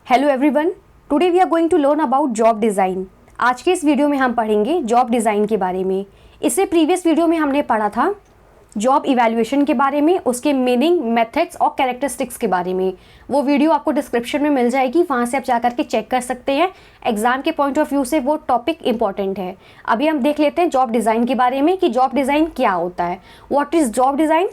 Hello everyone, today we are going to learn about job design. आज के इस video में हम पढ़ेंगे जॉब डिज़ाइन के बारे में। इससे प्रीवियस वीडियो में हमने पढ़ा था जॉब इवैल्यूएशन के बारे में, उसके मीनिंग, मेथड्स और कैरेक्टरिस्टिक्स के बारे में। वो वीडियो आपको डिस्क्रिप्शन में मिल जाएगी, वहाँ से आप जाकर के चेक कर सकते हैं। एग्जाम के पॉइंट ऑफ व्यू से वो टॉपिक इंपॉर्टेंट है। अभी हम देख लेते हैं जॉब डिज़ाइन के बारे में कि जॉब डिज़ाइन क्या होता है। What is job design?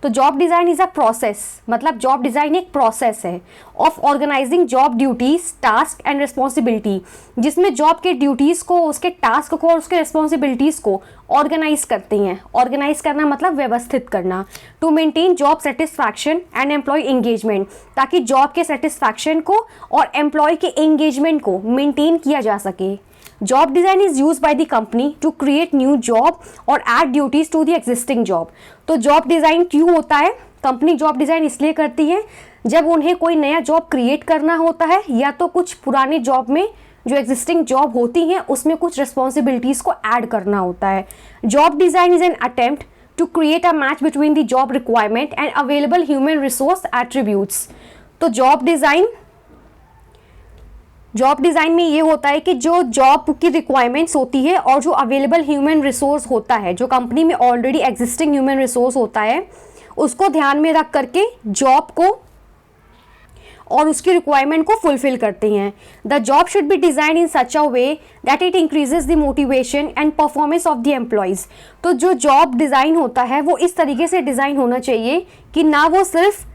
तो job design is a process, मतलब जॉब डिज़ाइन एक प्रोसेस है of organising job duties, task and responsibility, जिसमें जॉब के ड्यूटीज़ को, उसके टास्क को और उसके रिस्पॉन्सिबिलिटीज़ को ऑर्गेनाइज करते हैं। ऑर्गेनाइज करना मतलब व्यवस्थित करना, to maintain job satisfaction and employee engagement, ताकि जॉब के सेटिस्फैक्शन को और एम्प्लॉय के एंगेजमेंट को मेंटेन किया जा सके। Job design is use by the company to create new job और add duties to the existing job. तो जॉब डिज़ाइन क्यों होता है? कंपनी जॉब डिज़ाइन इसलिए करती है जब उन्हें कोई नया जॉब क्रिएट करना होता है, या तो कुछ पुराने जॉब में जो एग्जिस्टिंग जॉब होती हैं उसमें कुछ रिस्पॉन्सिबिलिटीज़ को ऐड करना होता है। Job design is an attempt to create a match between the job requirement and available human resource attributes. तो जॉब डिज़ाइन में ये होता है कि जो जॉब की रिक्वायरमेंट्स होती है और जो अवेलेबल ह्यूमन रिसोर्स होता है, जो कंपनी में ऑलरेडी एग्जिस्टिंग ह्यूमन रिसोर्स होता है, उसको ध्यान में रख करके जॉब को और उसकी रिक्वायरमेंट को फुलफिल करते हैं। The job should be design in such a way that it increases the motivation and performance of the employees. तो जो जॉब डिज़ाइन होता है वो इस तरीके से डिज़ाइन होना चाहिए कि ना वो सिर्फ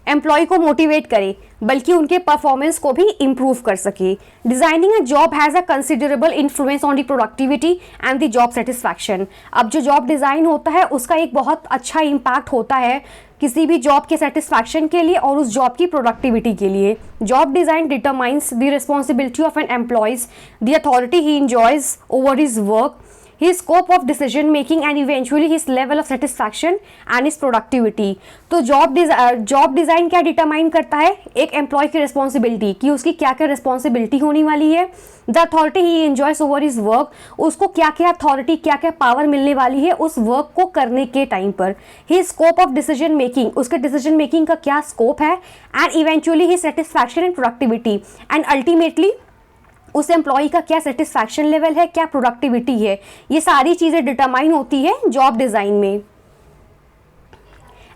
एम्प्लॉय को मोटिवेट करे बल्कि उनके परफॉर्मेंस को भी इम्प्रूव कर सके। Designing a job has a considerable influence on the productivity and the job satisfaction. अब जो जॉब डिज़ाइन होता है उसका एक बहुत अच्छा इम्पैक्ट होता है किसी भी जॉब के सेटिस्फैक्शन के लिए और उस जॉब की प्रोडक्टिविटी के लिए। Job design determines the responsibility of an employees, the authority he enjoys over his work, his scope of decision making and eventually his level of satisfaction and his productivity। तो job design क्या determine करता है? एक employ की responsibility कि उसकी क्या क्या रिस्पॉन्सिबिलिटी होने वाली है। The authority he enjoys over his work, उसको क्या क्या अथॉरिटी, क्या क्या पावर मिलने वाली है उस वर्क को करने के टाइम पर। His scope of decision making, उसके डिसीजन मेकिंग का क्या स्कोप है। And eventually his satisfaction and productivity, and ultimately उस एम्प्लॉय का क्या सेटिस्फैक्शन लेवल है, क्या प्रोडक्टिविटी है। ये सारी चीज़ें डिटरमाइन होती है जॉब डिज़ाइन में।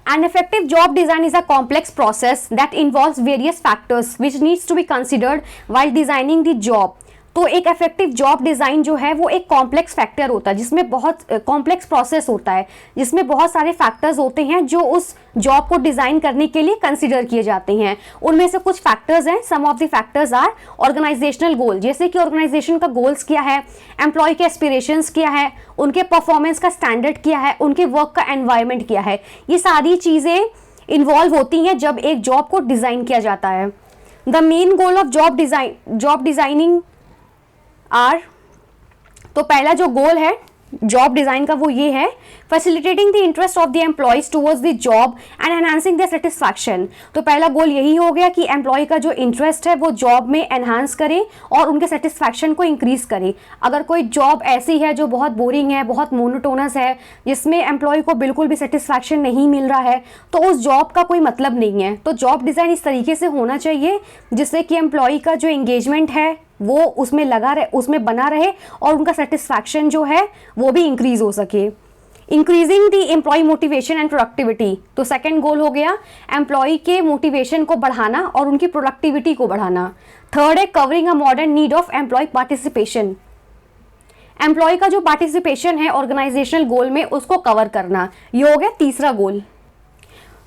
An effective job design is a complex process that involves various factors which needs to be considered while designing the job। तो एक इफेक्टिव जॉब डिज़ाइन जो है वो एक कॉम्प्लेक्स फैक्टर होता है, जिसमें बहुत कॉम्प्लेक्स प्रोसेस होता है, जिसमें बहुत सारे फैक्टर्स होते हैं जो उस जॉब को डिज़ाइन करने के लिए कंसिडर किए जाते हैं। उनमें से कुछ फैक्टर्स हैं। Some of the factors are organisational goal, जैसे कि ऑर्गेनाइजेशन का गोल्स क्या है, एम्प्लॉय के एस्पिरेशंस क्या है, उनके परफॉर्मेंस का स्टैंडर्ड क्या है, उनके वर्क का एनवायरनमेंट क्या है। ये सारी चीज़ें इन्वॉल्व होती हैं जब एक जॉब को डिज़ाइन किया जाता है। The main goal of job designing तो पहला जो गोल है जॉब डिज़ाइन का वो ये है, facilitating the interest of the employees towards the job and enhancing the satisfaction. तो पहला गोल यही हो गया कि एम्प्लॉय का जो इंटरेस्ट है वो जॉब में एनहांस करे और उनके सेटिस्फैक्शन को इंक्रीज करे। अगर कोई जॉब ऐसी है जो बहुत बोरिंग है, बहुत मोनोटोनस है, जिसमें एम्प्लॉय को बिल्कुल भी सेटिस्फैक्शन नहीं मिल रहा है, तो उस जॉब का कोई मतलब नहीं है। तो जॉब डिज़ाइन इस तरीके से होना चाहिए जिससे कि एम्प्लॉय का जो एंगेजमेंट है वो उसमें लगा रहे, उसमें बना रहे और उनका सेटिस्फैक्शन जो है वो भी इंक्रीज हो सके। Increasing the employee motivation and productivity, तो सेकंड गोल हो गया एम्प्लॉय के मोटिवेशन को बढ़ाना और उनकी प्रोडक्टिविटी को बढ़ाना। थर्ड है covering a modern need of employee participation, employee का जो पार्टिसिपेशन है ऑर्गेनाइजेशनल गोल में उसको कवर करना। ये हो गया तीसरा गोल।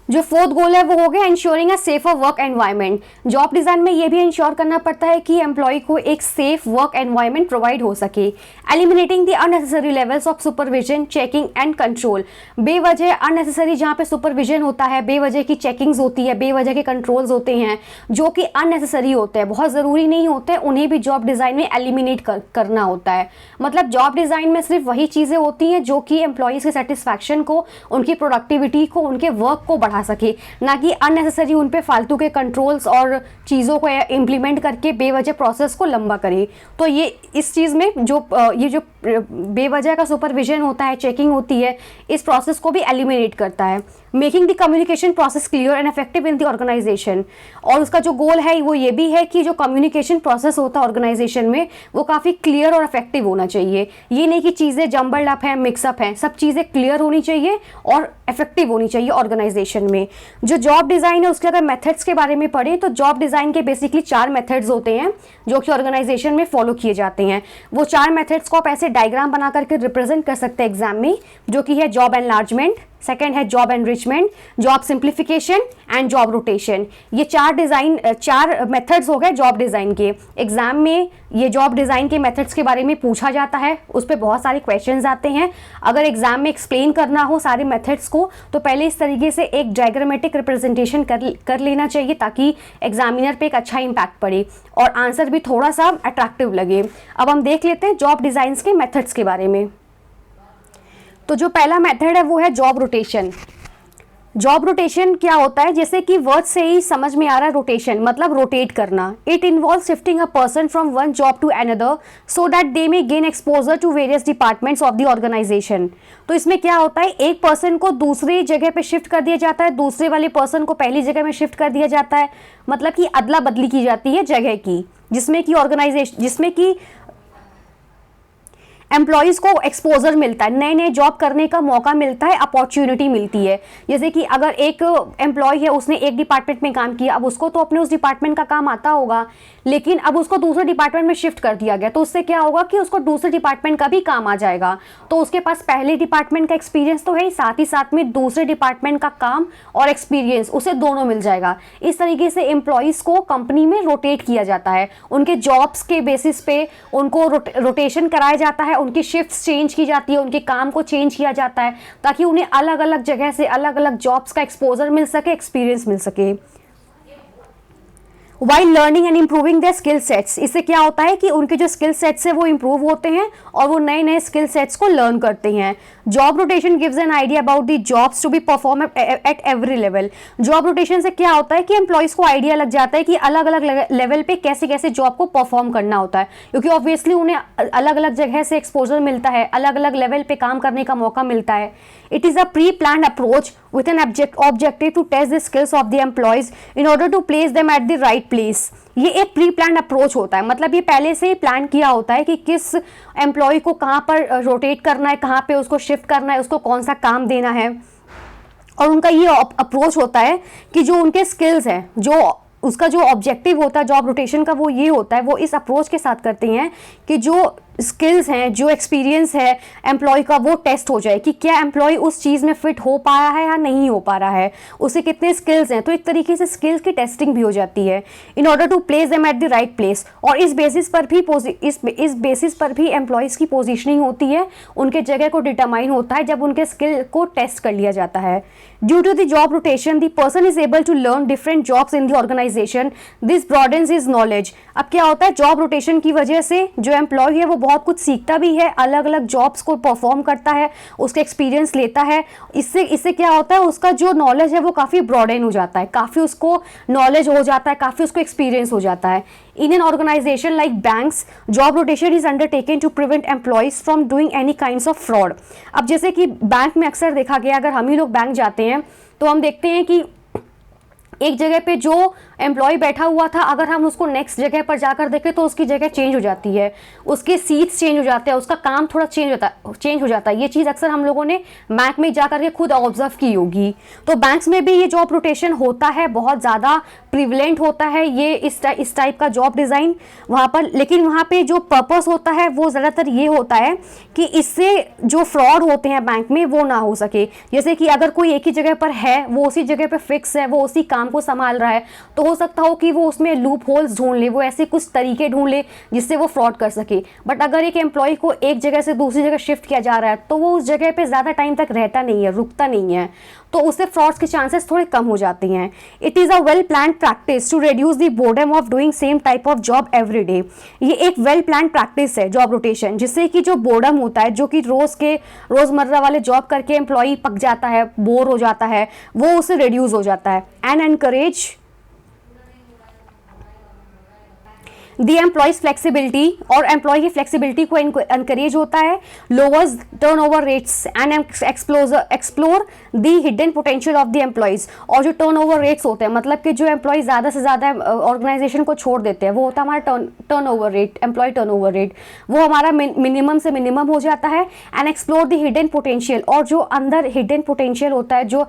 जो फोर्थ गोल है वो हो गया ensuring a safer work environment. Job design में ये भी इंश्योर करना पड़ता है कि एम्प्लॉय को एक सेफ वर्क एनवायरनमेंट प्रोवाइड हो सके। Eliminating the unnecessary levels of supervision, checking and control. बेवजह अननेसेसरी जहाँ पे सुपरविजन होता है, बेवजह की चेकिंग्स होती है, बेवजह के कंट्रोल्स होते हैं जो कि अननेसेसरी होते हैं, बहुत ज़रूरी नहीं होते, उन्हें भी जॉब डिज़ाइन में एलिमिनेट करना होता है। मतलब जॉब डिज़ाइन में सिर्फ वही चीज़ें होती हैं जो कि एम्प्लॉयज़ के सेटिस्फैक्शन को, उनकी प्रोडक्टिविटी को, उनके वर्क को बढ़ा सके, ना कि अननेसेसरी उन पे फालतू के कंट्रोल्स और चीज़ों को इम्प्लीमेंट करके बेवजह प्रोसेस को लंबा करे। तो ये इस चीज़ में ये जो बेवजह का सुपरविजन होता है, चेकिंग होती है, इस प्रोसेस को भी एलिमिनेट करता है। Making the communication process clear and effective in the organization, और उसका जो गोल है वो ये भी है कि जो कम्युनिकेशन प्रोसेस होता है ऑर्गेनाइजेशन में वो काफ़ी क्लियर और इफेक्टिव होना चाहिए। ये नहीं कि चीज़ें जम्बल्ड अप हैं, मिक्सअप हैं, सब चीज़ें क्लियर होनी चाहिए और इफेक्टिव होनी चाहिए ऑर्गेनाइजेशन में। जो जॉब डिज़ाइन है उसके अगर मेथड्स के बारे में पढ़ें तो जॉब डिज़ाइन के बेसिकली 4 मेथड्स होते हैं जो कि ऑर्गेनाइजेशन में फॉलो किए जाते हैं। वो 4 मेथड्स को आप ऐसे डायग्राम बना करके रिप्रेजेंट कर सकते हैं एग्जाम में, जो कि है जॉब एनलार्जमेंट, सेकेंड है job enrichment, job simplification and job rotation. ये 4 मेथड्स हो गए जॉब डिज़ाइन के। एग्जाम में ये जॉब डिज़ाइन के मेथड्स के बारे में पूछा जाता है, उस पर बहुत सारे क्वेश्चंस आते हैं। अगर एग्जाम में एक्सप्लेन करना हो सारे मेथड्स को तो पहले इस तरीके से एक डायग्रामेटिक रिप्रेजेंटेशन कर लेना चाहिए ताकि एग्जामिनर पे एक अच्छा इम्पैक्ट पड़े और आंसर भी थोड़ा सा अट्रैक्टिव लगे। अब हम देख लेते हैं जॉब डिज़ाइंस के मेथड्स के बारे में। तो जो पहला मेथड है वो है जॉब रोटेशन। जॉब रोटेशन क्या होता है, जैसे कि वर्ड से ही समझ में आ रहा है, रोटेशन मतलब रोटेट करना। It involve shifting a person from one job to another so that they may gain exposure to various departments of the organization. तो इसमें क्या होता है, एक पर्सन को दूसरी जगह पे शिफ्ट कर दिया जाता है, दूसरे वाले पर्सन को पहली जगह में शिफ्ट कर दिया जाता है, मतलब कि अदला बदली की जाती है जगह की, जिसमें कि एम्प्लॉयज़ को एक्सपोजर मिलता है, नए नए जॉब करने का मौका मिलता है, अपॉर्चुनिटी मिलती है। जैसे कि अगर एक एम्प्लॉय है, उसने एक डिपार्टमेंट में काम किया, अब उसको तो अपने उस डिपार्टमेंट का काम आता होगा, लेकिन अब उसको दूसरे डिपार्टमेंट में शिफ्ट कर दिया गया, तो उससे क्या होगा कि उसको दूसरे डिपार्टमेंट का भी काम आ जाएगा। तो उसके पास पहले डिपार्टमेंट का एक्सपीरियंस तो है ही, साथ ही साथ में दूसरे डिपार्टमेंट का काम और एक्सपीरियंस उसे दोनों मिल जाएगा। इस तरीके से एम्प्लॉयज़ को कंपनी में रोटेट किया जाता है, उनके जॉब्स के बेसिस पे उनको रोटेशन कराया जाता है, उनकी शिफ्ट्स चेंज की जाती है, उनके काम को चेंज किया जाता है ताकि उन्हें अलग अलग जगह से अलग अलग जॉब्स का एक्सपोजर मिल सके, एक्सपीरियंस मिल सके। While learning and improving their skill sets, इससे क्या होता है कि उनके जो स्किल सेट्स है वो इम्प्रूव होते हैं और वो नए नए स्किल सेट्स को लर्न करते हैं। Job rotation gives an idea about the jobs to be perform at every level. Job rotation से क्या होता है कि एम्प्लॉयज़ को आइडिया लग जाता है कि अलग अलग लेवल पे कैसे कैसे जॉब को परफॉर्म करना होता है, क्योंकि ऑब्वियसली उन्हें अलग अलग जगह से एक्सपोजर मिलता है, अलग अलग लेवल पे काम करने का मौका मिलता है। It is a pre planned approach with an objective to test the skills of the employees in order to place them at the right place। ये एक प्री प्लान अप्रोच होता है, मतलब ये पहले से ही प्लान किया होता है कि किस एम्प्लॉय को कहाँ पर रोटेट करना है, कहाँ पे उसको शिफ्ट करना है, उसको कौन सा काम देना है। और उनका ये अप्रोच होता है कि जो उनके स्किल्स हैं, जो उसका जो ऑब्जेक्टिव होता है जॉब रोटेशन का, वो ये होता है, वो इस अप्रोच के साथ करते हैं कि जो स्किल्स हैं, जो एक्सपीरियंस है एम्प्लॉय का, वो टेस्ट हो जाए कि क्या एम्प्लॉय उस चीज़ में फिट हो पाया है या नहीं हो पा रहा है, उसे कितने स्किल्स हैं। तो एक तरीके से स्किल्स की टेस्टिंग भी हो जाती है in order to place them at the right place. और इस बेसिस पर भी एम्प्लॉयज़ की पोजिशनिंग होती है, उनके जगह को डिटरमाइन होता है जब उनके स्किल को टेस्ट कर लिया जाता है। Due to the job rotation the person is able to learn different jobs in the organization, this broadens his knowledge. अब क्या होता है, जॉब रोटेशन की वजह से जो एम्प्लॉय है वो बहुत कुछ सीखता भी है, अलग अलग जॉब्स को परफॉर्म करता है, उसका एक्सपीरियंस लेता है। इससे क्या होता है, उसका जो नॉलेज है वो काफ़ी ब्रॉडन हो जाता है, काफ़ी उसको नॉलेज हो जाता है, काफ़ी उसको एक्सपीरियंस हो जाता है। In an organization like banks, job rotation is undertaken to prevent employees from doing any kinds of fraud. अब जैसे कि बैंक में अक्सर देखा गया, अगर हम ही लोग बैंक जाते हैं तो हम देखते हैं कि एक जगह पे जो एम्प्लॉय बैठा हुआ था, अगर हम उसको नेक्स्ट जगह पर जाकर देखें तो उसकी जगह चेंज हो जाती है, उसके सीट्स चेंज हो जाते हैं, उसका काम थोड़ा चेंज हो जाता है। ये चीज़ अक्सर हम लोगों ने बैंक में जाकर के खुद ऑब्जर्व की होगी। तो बैंक्स में भी ये जॉब रोटेशन होता है, बहुत ज़्यादा प्रिवलेंट होता है ये इस टाइप का जॉब डिज़ाइन वहाँ पर। लेकिन वहाँ पे जो पर्पस होता है वो ज़्यादातर ये होता है कि इससे जो फ्रॉड होते हैं बैंक में वो ना हो सके। जैसे कि अगर कोई एक ही जगह पर है, वो उसी जगह पर फिक्स है, वो उसी काम को संभाल रहा है, तो हो सकता हो कि वो उसमें लूप होल्स ढूंढ ले, वो ऐसे कुछ तरीके ढूंढ ले जिससे वो फ्रॉड कर सके। बट अगर एक एम्प्लॉय को एक जगह से दूसरी जगह शिफ्ट किया जा रहा है तो वो उस जगह पे ज़्यादा टाइम तक रहता नहीं है, रुकता नहीं है। तो उससे फ्रॉड्स के चांसेस थोड़े कम हो जाते हैं। It is a well plan practice to reduce the boredom of doing same type of job every day. ये एक वेल प्लान प्रैक्टिस है जॉब रोटेशन, जिससे कि जो बोर्डम होता है, जो कि रोज़मर्रा वाले जॉब करके एम्प्लॉई पक जाता है, बोर हो जाता है, वो उससे रिड्यूस हो जाता है। And encourage the employees flexibility, और एम्प्लॉय की फ्लेक्सिबिलिटी को एनकरेज होता है। Lowers turn over rates and explore the hidden potential of the employees. और जो टर्न ओवर रेट्स होते हैं, मतलब कि जो एम्प्लॉय ज़्यादा से ज़्यादा ऑर्गेनाइजेशन को छोड़ देते हैं, वो होता है हमारा turn over rate, employee turn over rate, वो हमारा मिनिमम से मिनिमम हो जाता है। And explore the hidden potential, और जो अंदर हिडन पोटेंशियल होता है,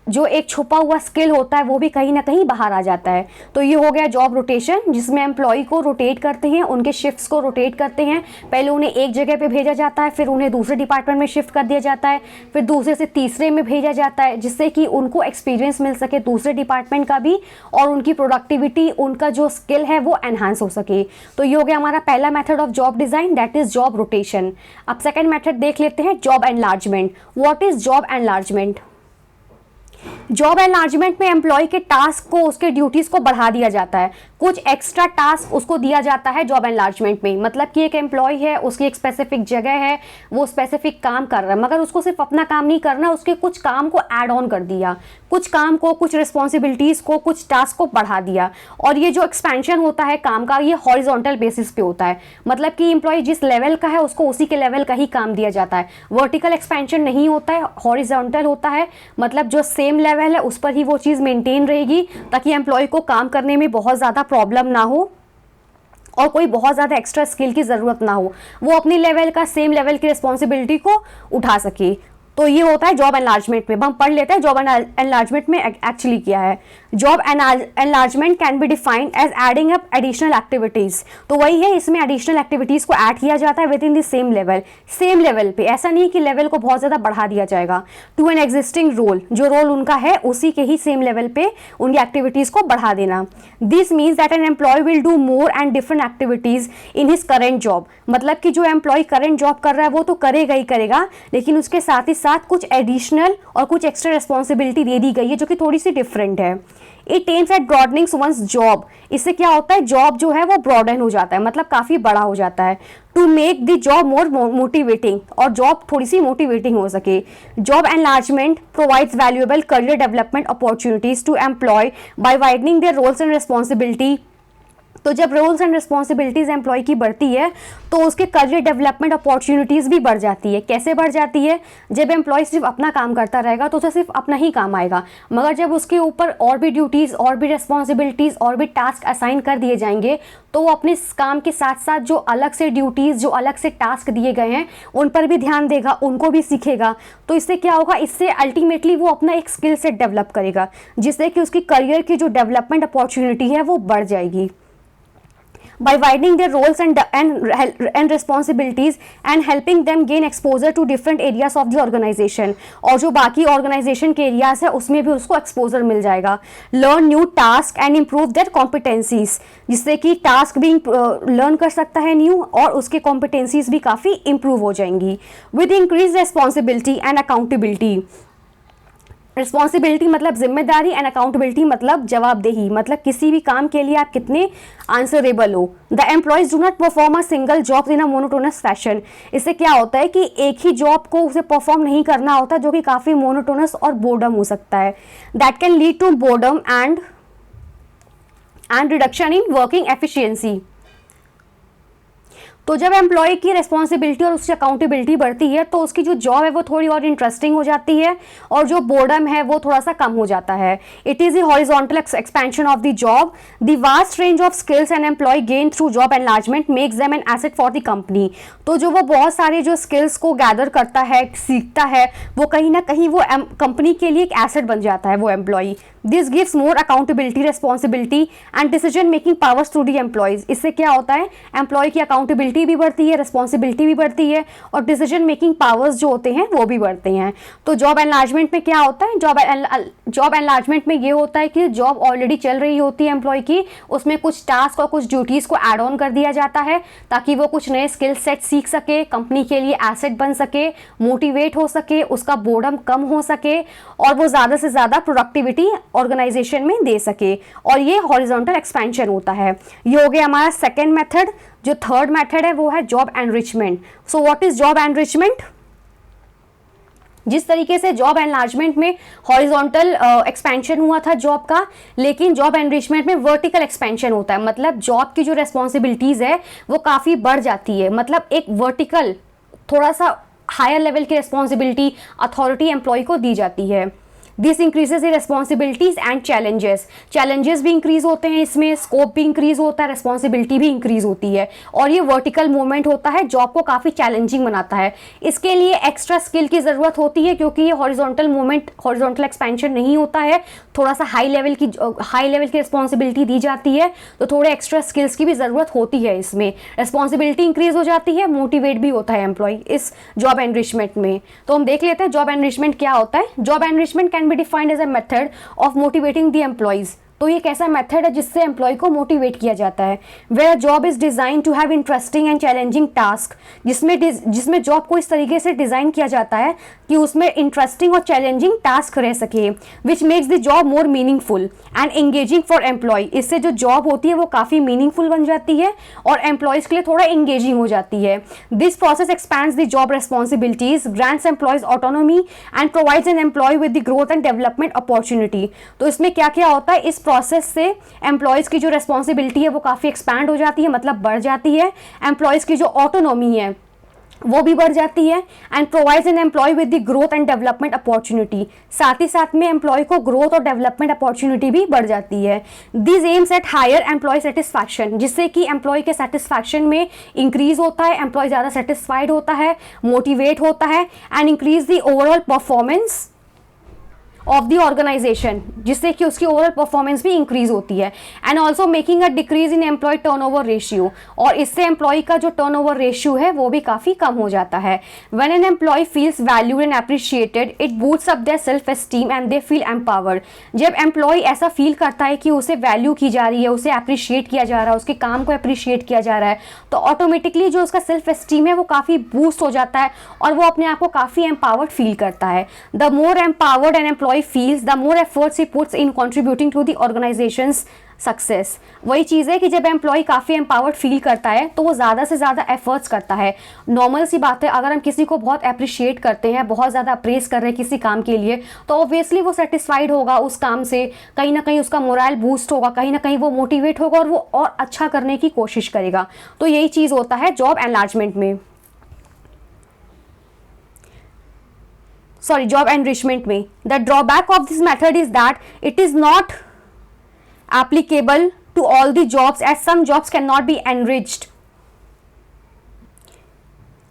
जो एक छुपा हुआ स्किल होता है, वो भी कहीं ना कहीं बाहर आ जाता है। तो ये हो गया जॉब रोटेशन, जिसमें एम्प्लॉय को रोटेट करते हैं, उनके शिफ्ट्स को रोटेट करते हैं। पहले उन्हें एक जगह पे भेजा जाता है, फिर उन्हें दूसरे डिपार्टमेंट में शिफ्ट कर दिया जाता है, फिर दूसरे से तीसरे में भेजा जाता है, जिससे कि उनको एक्सपीरियंस मिल सके दूसरे डिपार्टमेंट का भी, और उनकी प्रोडक्टिविटी, उनका जो स्किल है वो एनहांस हो सके। तो ये हो गया हमारा पहला method of job design, that is job rotation. अब सेकेंड मेथड देख लेते हैं, job enlargement. What is job enlargement? Job enlargement में एम्प्लॉय के टास्क को, उसके ड्यूटीज़ को बढ़ा दिया जाता है, कुछ एक्स्ट्रा टास्क उसको दिया जाता है जॉब एनलार्जमेंट में। मतलब कि एक एम्प्लॉय है, उसकी एक स्पेसिफिक जगह है, वो स्पेसिफिक काम कर रहा है, मगर उसको सिर्फ अपना काम नहीं करना, उसके कुछ काम को ऐड ऑन कर दिया, कुछ काम को, कुछ रिस्पॉन्सिबिलिटीज़ को, कुछ टास्क को बढ़ा दिया। और ये जो एक्सपेंशन होता है काम का, ये हॉरिजॉन्टल बेसिस पे होता है। मतलब कि एम्प्लॉय जिस लेवल का है, उसको उसी के लेवल का ही काम दिया जाता है। वर्टिकल एक्सपेंशन नहीं होता है, हॉरिजॉन्टल होता है। मतलब जो सेम लेवल है, उस पर ही वो चीज़ मेंटेन रहेगी, ताकि एम्प्लॉय को काम करने में बहुत ज़्यादा प्रॉब्लम ना हो और कोई बहुत ज़्यादा एक्स्ट्रा स्किल की ज़रूरत ना हो, वो अपनी लेवल का, सेम लेवल की रिस्पॉन्सिबिलिटी को उठा सके। तो ये होता है जॉब एनलार्जमेंट में। हम पढ़ लेते हैं जॉब एनलार्जमेंट में एक्चुअली क्या है। Job enlargement can be defined as adding up additional activities. तो वही है, इसमें एडिशनल एक्टिविटीज़ को ऐड किया जाता है with in the same level पे। ऐसा नहीं कि लेवल को बहुत ज़्यादा बढ़ा दिया जाएगा। टू एन एग्जिस्टिंग रोल, जो रोल उनका है उसी के ही सेम लेवल पे उनकी एक्टिविटीज़ को बढ़ा देना। This means that an employee will do more and different activities in his current job. मतलब कि जो एम्प्लॉय करेंट जॉब कर रहा है वो तो करेगा ही करेगा, लेकिन उसके साथ ही साथ कुछ एडिशनल और कुछ एक्स्ट्रा रिस्पॉन्सिबिलिटी दे दी गई है, जो कि थोड़ी सी डिफरेंट है। It aims at broadening one's job. इससे क्या होता है, जॉब जो है वो ब्रॉडन हो जाता है, मतलब काफ़ी बड़ा हो जाता है। To make the job more motivating, और जॉब थोड़ी सी मोटिवेटिंग हो सके। Job enlargement provides valuable career development opportunities to employee by widening their roles and responsibility. तो जब रोल्स एंड रिस्पॉन्सिबिलिटीज़ एम्प्लॉय की बढ़ती है, तो उसके करियर डेवलपमेंट अपॉर्चुनिटीज़ भी बढ़ जाती है। कैसे बढ़ जाती है? जब एम्प्लॉय सिर्फ अपना काम करता रहेगा तो उसे सिर्फ अपना ही काम आएगा, मगर जब उसके ऊपर और भी ड्यूटीज़, और भी रिस्पॉन्सिबिलिटीज़, और भी टास्क असाइन कर दिए जाएंगे, तो वो अपने काम के साथ साथ जो अलग से ड्यूटीज़, जो अलग से टास्क दिए गए हैं, उन पर भी ध्यान देगा, उनको भी सीखेगा। तो इससे क्या होगा, इससे अल्टीमेटली वो अपना एक स्किल सेट डेवलप करेगा, जिससे कि उसकी करियर की जो डेवलपमेंट अपॉर्चुनिटी है वो बढ़ जाएगी। By widening their roles and responsibilities and helping them gain exposure to different areas of the organization, और जो बाकी organization के areas है उसमें भी उसको exposure मिल जाएगा। Learn new task and improve their competencies, जिससे कि task भी learn कर सकता है new, और उसके competencies भी काफ़ी improve हो जाएंगी। With increased responsibility and accountability, responsibility मतलब जिम्मेदारी, एंड अकाउंटेबिलिटी मतलब जवाबदेही, मतलब किसी भी काम के लिए आप कितने आंसरेबल हो। The employees do not perform a single job in a monotonous fashion. इससे क्या होता है कि एक ही जॉब को उसे परफॉर्म नहीं करना होता, जो कि काफ़ी मोनोटोनस और बोर्डम हो सकता है। That can lead to boredom and reduction in working efficiency. तो जब एम्प्लॉय की रिस्पॉन्सिबिलिटी और उसकी अकाउंटेबिलिटी बढ़ती है, तो उसकी जो जॉब है वो थोड़ी और इंटरेस्टिंग हो जाती है, और जो बोर्डम है वो थोड़ा सा कम हो जाता है। It is the horizontal expansion of the job. The vast range of skills and employee gain through job enlargement makes them an asset for the company. तो जो वो बहुत सारे जो स्किल्स को गैदर करता है, सीखता है, वो कहीं ना कहीं वो कंपनी के लिए एक एसेट बन जाता है वो employee. This gives more accountability, responsibility and decision making powers to the employees. इससे क्या होता है, एम्प्लॉय की अकाउंटेबिलिटी फ्लेक्सिबिलिटी भी बढ़ती है, रिस्पॉन्सिबिलिटी भी बढ़ती है और डिसीजन मेकिंग पावर्स जो होते हैं वो भी बढ़ते हैं। तो जॉब एनलार्जमेंट में क्या होता है, जॉब एनलार्जमेंट में ये होता है कि जॉब ऑलरेडी चल रही होती है एम्प्लॉय की, उसमें कुछ टास्क और कुछ ड्यूटीज़ को ऐड ऑन कर दिया जाता है ताकि वो कुछ नए स्किल सेट सीख सके, कंपनी के लिए एसेट बन सके, मोटिवेट हो सके, उसका बोर्डम कम हो सके और वो ज़्यादा से ज़्यादा प्रोडक्टिविटी ऑर्गेनाइजेशन में दे सके, और ये हॉरिजॉन्टल एक्सपेंशन होता है। ये हो गया हमारा सेकेंड मेथड। जो थर्ड मेथड है वो है job enrichment. So what is job enrichment? जिस तरीके से जॉब एनलार्जमेंट में हॉरिजॉन्टल एक्सपेंशन हुआ था जॉब का, लेकिन जॉब एनरिचमेंट में वर्टिकल एक्सपेंशन होता है। मतलब जॉब की जो रेस्पॉन्सिबिलिटीज़ है वो काफ़ी बढ़ जाती है, मतलब एक वर्टिकल थोड़ा सा हायर लेवल की रेस्पॉन्सिबिलिटी अथॉरिटी एम्प्लॉय को दी जाती है। This increases the responsibilities and challenges भी इंक्रीज होते हैं, इसमें स्कोप भी इंक्रीज होता है, रिस्पॉन्सिबिलिटी भी इंक्रीज होती है और ये वर्टिकल मूवमेंट होता है, जॉब को काफ़ी चैलेंजिंग बनाता है। इसके लिए एक्स्ट्रा स्किल की ज़रूरत होती है क्योंकि ये हॉरिजॉन्टल मूवमेंट, हॉरिजॉन्टल एक्सपेंशन नहीं होता है, थोड़ा सा हाई लेवल की रिस्पॉन्सिबिलिटी दी जाती है, तो थोड़े एक्स्ट्रा स्किल्स की भी ज़रूरत होती है। इसमें रिस्पॉन्सिबिलिटी इंक्रीज हो जाती है, मोटिवेट भी होता है एम्प्लॉय इस जॉब एनरिचमेंट में। तो हम देख लेते हैं जॉब एनरिचमेंट क्या होता है। Job enrichment can be defined as a method of motivating the employees। तो ये कैसा मेथड है जिससे एम्प्लॉय को मोटिवेट किया जाता है। Where job is design to have interesting and challenging task, जिसमें जॉब को इस तरीके से डिजाइन किया जाता है कि उसमें इंटरेस्टिंग और चैलेंजिंग टास्क रह सके, which makes the job more meaningful and engaging for employee. इससे जो जॉब होती है वो काफ़ी मीनिंगफुल बन जाती है और एम्प्लॉयज़ के लिए थोड़ा एंगेजिंग हो जाती है। This process expands the job responsibilities, grants employees autonomy and provides an employee with the growth and development opportunity. तो इसमें क्या क्या होता है, इस प्रोसेस से एम्प्लॉयज़ की जो रेस्पॉन्सिबिलिटी है वो काफ़ी एक्सपैंड हो जाती है, मतलब बढ़ जाती है। एम्प्लॉयज़ की जो ऑटोनॉमी है वो भी बढ़ जाती है and provides an employee with the growth and development opportunity. साथ ही साथ में एम्प्लॉय को ग्रोथ और डेवलपमेंट अपॉर्चुनिटी भी बढ़ जाती है। This aims at higher employee satisfaction, जिससे कि एम्प्लॉय के सेटिस्फैक्शन में इंक्रीज होता है, एम्प्लॉय ज़्यादा सेटिस्फाइड होता है, मोटिवेट होता है and increase the overall performance of the organization, जिससे कि उसकी ओवरऑल परफॉर्मेंस भी इंक्रीज होती है। And also making a decrease in employee turnover ratio, और इससे एम्प्लॉय का जो टर्नओवर रेशियो है वो भी काफ़ी कम हो जाता है। When an employee feels valued and appreciated, it boosts up their self esteem and they feel empowered. जब एम्प्लॉय ऐसा फील करता है कि उसे वैल्यू की जा रही है, उसे अप्रिशिएट किया जा रहा है, उसके काम को अप्रिशिएट किया जा रहा है, तो ऑटोमेटिकली जो उसका सेल्फ एस्टीम है वो काफ़ी बूस्ट हो जाता है और वो अपने आप को काफ़ी एम्पावर्ड फील करता है। The more empowered an employee feels, the more efforts he puts in contributing to the organization's success. वही चीज़ है कि जब एम्प्लॉय काफ़ी एम्पावर्ड फील करता है तो वो ज़्यादा से ज़्यादा एफर्ट्स करता है। नॉर्मल सी बात है, अगर हम किसी को बहुत अप्रिशिएट करते हैं, बहुत ज़्यादा अप्रेस कर रहे हैं किसी काम के लिए, तो ऑब्वियसली वो सेटिस्फाइड होगा उस काम से, कहीं ना कहीं उसका मोरल बूस्ट होगा, कहीं ना कहीं वो मोटिवेट होगा और वो और अच्छा करने की कोशिश करेगा। तो यही चीज़ होता है जॉब एनलार्जमेंट में, जॉब एनरिचमेंट में। The drawback of this method is that it is not applicable to all the jobs, as some jobs cannot be enriched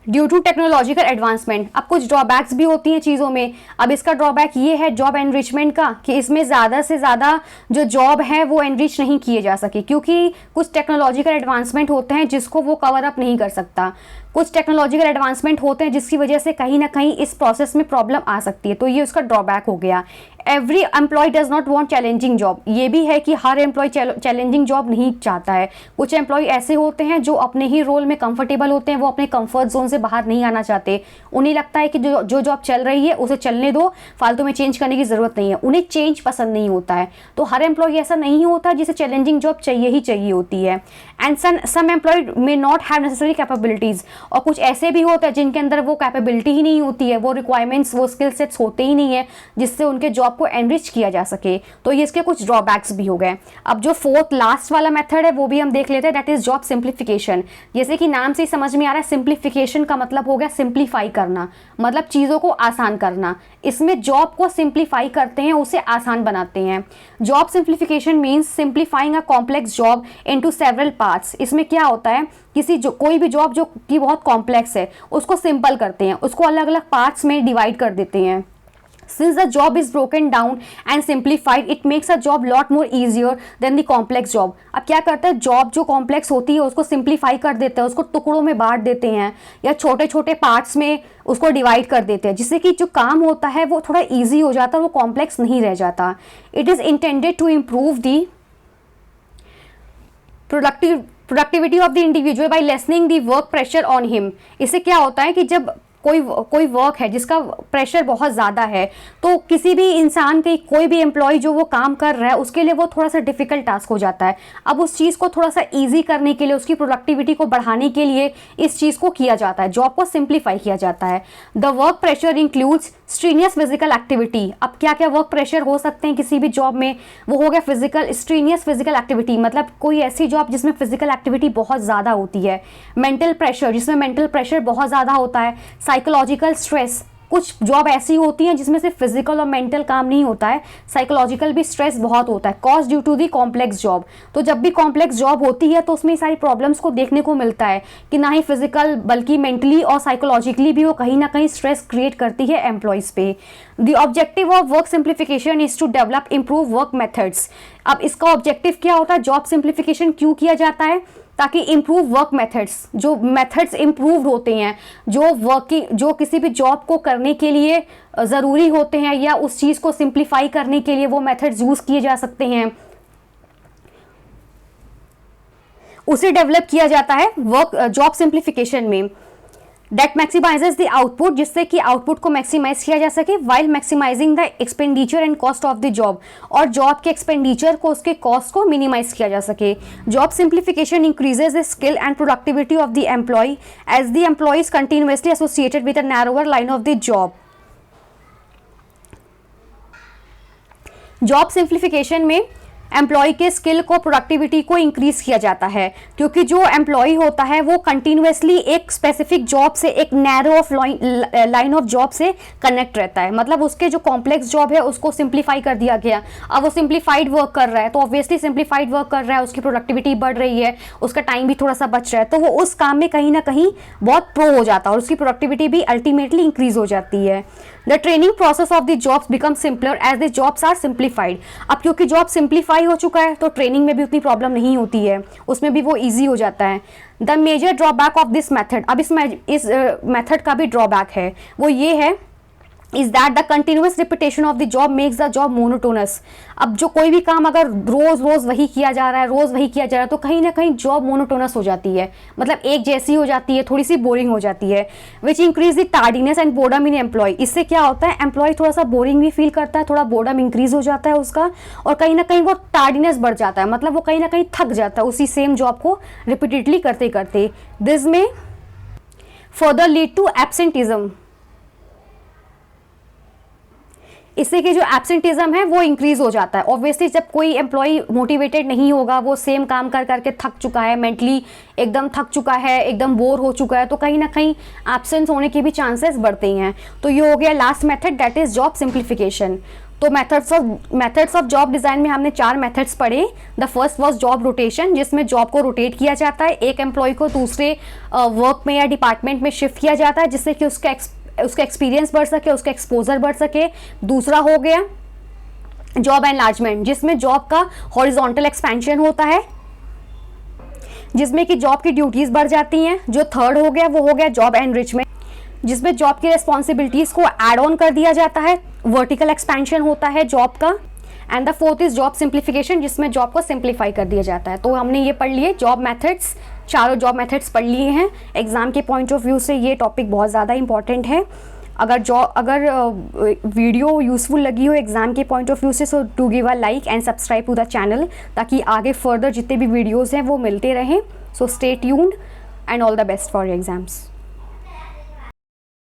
due to technological advancement. अब कुछ ड्रॉबैक्स भी होती हैं चीज़ों में। अब इसका ड्रॉबैक ये है जॉब एनरिचमेंट का कि इसमें ज़्यादा से ज़्यादा जो जॉब है वो एनरिच नहीं किए जा सके, क्योंकि कुछ टेक्नोलॉजिकल एडवांसमेंट होते हैं जिसको वो कवर अप नहीं कर सकता। कुछ टेक्नोलॉजिकल एडवांसमेंट होते हैं जिसकी वजह से कहीं ना कहीं इस प्रोसेस में प्रॉब्लम आ सकती है, तो ये उसका ड्रॉबैक हो गया। Every employee does not want challenging job, ये भी है कि हर एम्प्लॉय चैलेंजिंग जॉब नहीं चाहता है। कुछ एम्प्लॉय ऐसे होते हैं जो अपने ही रोल में कंफर्टेबल होते हैं, वो अपने कंफर्ट जोन से बाहर नहीं आना चाहते। उन्हें लगता है कि जो जॉब चल रही है उसे चलने दो, फालतू में चेंज करने की ज़रूरत नहीं है, उन्हें चेंज पसंद नहीं होता है। तो हर एम्प्लॉय ऐसा नहीं होता जिसे चैलेंजिंग जॉब चाहिए ही चाहिए होती है। And some employee may not have necessary capabilities, और कुछ ऐसे भी होते हैं जिनके अंदर वो कैपेबिलिटी ही नहीं होती है, वो रिक्वायरमेंट्स, वो स्किल सेट्स होते ही नहीं है जिससे उनके जॉब को एनरिच किया जा सके। तो ये इसके कुछ ड्रॉबैक्स भी हो गए। अब जो फोर्थ लास्ट वाला मेथड है वो भी हम देख लेते हैं, दैट इज जॉब सिंप्लीफिकेशन। जैसे कि नाम से ही समझ में आ रहा है, सिंप्लीफिकेशन का मतलब हो गया सिंप्लीफाई करना, मतलब चीज़ों को आसान करना। इसमें जॉब को सिंप्लीफाई करते हैं, उसे आसान बनाते हैं। Job simplification means simplifying a complex job into several parts. इसमें क्या होता है, कोई भी जॉब जो कि बहुत कॉम्प्लेक्स है उसको सिंपल करते हैं, उसको अलग अलग पार्ट्स में डिवाइड कर देते हैं। Since the job is broken down and simplified, it makes a job lot more easier than the complex job. अब क्या करता है, जॉब जो कॉम्प्लेक्स होती है उसको सिंप्लीफाई कर देते हैं, उसको टुकड़ों में बांट देते हैं या छोटे छोटे पार्ट्स में उसको डिवाइड कर देते हैं, जिससे कि जो काम होता है वो थोड़ा ईजी हो जाता है, वो कॉम्प्लेक्स नहीं रह जाता. It is intended to improve the productivity of the individual by lessening the work pressure on him. इससे क्या होता है कि जब कोई वर्क है जिसका प्रेशर बहुत ज़्यादा है, तो किसी भी इंसान के कोई भी एम्प्लॉय जो वो काम कर रहा है उसके लिए वो थोड़ा सा डिफिकल्ट टास्क हो जाता है. अब उस चीज़ को थोड़ा सा इजी करने के लिए, उसकी प्रोडक्टिविटी को बढ़ाने के लिए इस चीज़ को किया जाता है, जॉब को सिंप्लीफाई किया जाता है. The work pressure includes strenuous physical activity. अब क्या क्या वर्क प्रेशर हो सकते हैं किसी भी जॉब में, वो हो गया फिजिकल, स्ट्रीनियस फिजिकल एक्टिविटी मतलब कोई ऐसी जॉब जिसमें फिजिकल एक्टिविटी बहुत ज़्यादा होती है. मेंटल प्रेशर, जिसमें मेंटल प्रेशर बहुत ज़्यादा होता है. साइकोलॉजिकल स्ट्रेस, कुछ जॉब ऐसी होती हैं जिसमें सिर्फ फिजिकल और मेंटल काम नहीं होता है, साइकोलॉजिकल भी स्ट्रेस बहुत होता है, cause due to the complex job. तो जब भी कॉम्प्लेक्स जॉब होती है तो उसमें सारी प्रॉब्लम्स को देखने को मिलता है कि ना ही फिजिकल बल्कि मेंटली और साइकोलॉजिकली भी वो कहीं ना कहीं स्ट्रेस क्रिएट करती है एम्प्लॉयज़ पे. The objective of work simplification is to develop improve work methods. अब इसका ऑब्जेक्टिव क्या होता है, जॉब सिंप्लीफिकेशन क्यों किया जाता है, ताकि इम्प्रूव वर्क मेथड्स, जो मेथड्स इम्प्रूव होते हैं, जो किसी भी जॉब को करने के लिए ज़रूरी होते हैं या उस चीज़ को सिंप्लीफाई करने के लिए वो मेथड्स यूज़ किए जा सकते हैं, उसे डेवलप किया जाता है वर्क जॉब सिंप्लीफिकेशन में. दैट मैक्सिमाइजेज द आउटपुट, जिससे कि आउटपुट को मैक्सिमाइज किया जा सके while maximizing the expenditure and cost of the job, और जॉब के एक्सपेंडिचर को, उसके कॉस्ट को मिनिमाइज किया जा सके. Job simplification increases the skill and productivity of the employee as the employee is continuously associated with a narrower line of the job. Job simplification में employee के स्किल को, प्रोडक्टिविटी को इंक्रीज किया जाता है, क्योंकि जो एम्प्लॉय होता है वो कंटिन्यूअसली एक स्पेसिफिक जॉब से, एक narrow of line of job से कनेक्ट रहता है. मतलब उसके जो कॉम्प्लेक्स जॉब है उसको सिंप्लीफाई कर दिया गया, अब वो सिंप्लीफाइड वर्क कर रहा है, तो ऑब्वियसली सिंप्लीफाइड वर्क कर रहा है, उसकी प्रोडक्टिविटी बढ़ रही है, उसका टाइम भी थोड़ा सा बच रहा है, तो वो उस काम में कहीं ना कहीं बहुत प्रो हो जाता है और उसकी प्रोडक्टिविटी भी अल्टीमेटली इंक्रीज हो जाती है. The training process of the jobs become simpler as the jobs are simplified. अब क्योंकि जॉब सिंप्लीफाई हो चुका है तो ट्रेनिंग में भी उतनी प्रॉब्लम नहीं होती है, उसमें भी वो ईजी हो जाता है. The major drawback of this method, अब इस मेथड का भी ड्रॉबैक है, वो ये है is that the continuous repetition of the job makes the job monotonous. अब जो कोई भी काम अगर रोज रोज वही किया जा रहा है, रोज वही किया जा रहा है, तो कहीं ना कहीं जॉब मोनोटोनस हो जाती है, मतलब एक जैसी हो जाती है, थोड़ी सी बोरिंग हो जाती है. Which increase the tardiness and boredom in employee. इससे क्या होता है, एम्प्लॉय थोड़ा सा बोरिंग भी फील करता है, थोड़ा बोर्डम इंक्रीज हो जाता है उसका, और कहीं ना कहीं वो टार्डीनेस बढ़ जाता है, मतलब वो कहीं ना कहीं थक जाता है उसी सेम जॉब को रिपीटेडली करते करते. दिस में फर्दर लीड टू एब्सेंटिज्म. इससे कि जो एब्सेंटिज्म है वो इंक्रीज हो जाता है. ऑब्वियसली जब कोई एम्प्लॉय मोटिवेटेड नहीं होगा, वो सेम काम कर करके थक चुका है, मेंटली एकदम थक चुका है, एकदम बोर हो चुका है, तो कहीं ना कहीं एब्सेंस होने के भी चांसेस बढ़ते हैं. तो ये हो गया last method, that is job simplification. तो मेथड्स ऑफ जॉब डिज़ाइन में हमने 4 मेथड्स पढ़े. The first was job rotation, जिसमें जॉब को रोटेट किया जाता है, एक एम्प्लॉय को दूसरे वर्क में या डिपार्टमेंट में शिफ्ट किया जाता है, जिससे कि उसका एक्सपीरियंस बढ़ सके, उसका एक्सपोजर बढ़ सके. दूसरा हो गया जॉब एनलार्जमेंट, जिसमें जॉब का हॉरिजॉन्टल एक्सपेंशन होता है, जिसमें कि जॉब की ड्यूटीज बढ़ जाती हैं. जो थर्ड हो गया वो हो गया जॉब एनरिचमेंट, जिसमें जॉब की रिस्पॉन्सिबिलिटीज को ऐड ऑन कर दिया जाता है, वर्टिकल एक्सपेंशन होता है जॉब का. And the fourth is job simplification, जिसमें जॉब को सिंप्लीफाई कर दिया जाता है. तो हमने ये पढ़ लिए जॉब मेथड्स, चारों जॉब मेथड्स पढ़ लिए हैं. एग्जाम के पॉइंट ऑफ व्यू से ये टॉपिक बहुत ज़्यादा इंपॉर्टेंट है. अगर वीडियो यूजफुल लगी हो एग्जाम के पॉइंट ऑफ व्यू से, so do give a like and subscribe to the channel, ताकि आगे फर्दर जितने भी वीडियोज़ हैं वो मिलते रहें. So stay tuned and all the best for your exams.